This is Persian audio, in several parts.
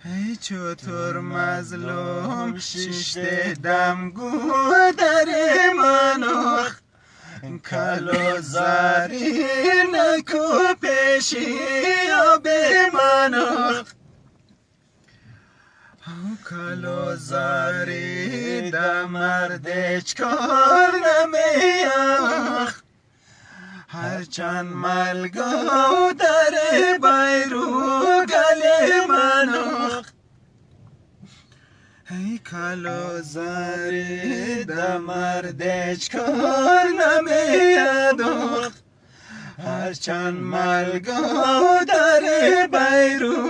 ای چطور مظلوم شیشته دمگو در منو کلو زاری نکو پیشی به منو کلو زاری دمرد چکار نمیم هرچند ملگو در بیرو گل منو ای کلو زاری دمرد چکار نمید هرچند ملگو در بیرو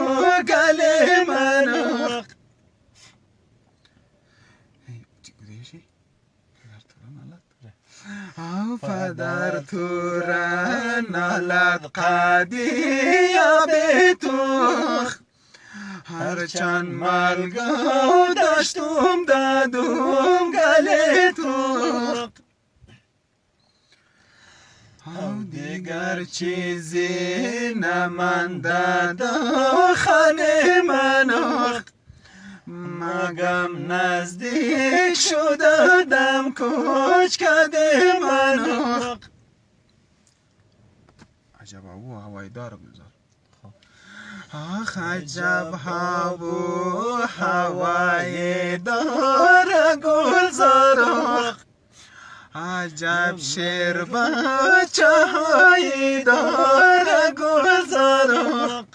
گل منو او پدر تو را نالد قدیا به تو هرچند ملگو داشتم دادم گل تو او دیگر چیزی نمانده داخل منو مگم نزدیک شده دم کوچ کده منو عجب هوا هوای دار گذار آخ عجب هوای دار گلزار عجب شیر بچه های دار گلزار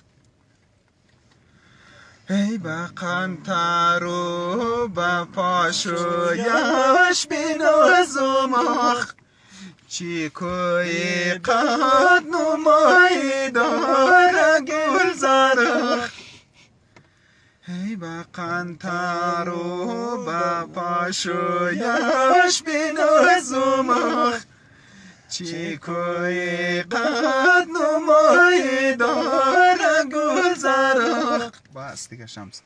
ای با قنطارو با پاشویش بینازم چی کوی قد نمایی داره گلزار ای با قنطارو با پاشویش بینازم چی کوی قد نمایی داره گلزار بس دیگه شمس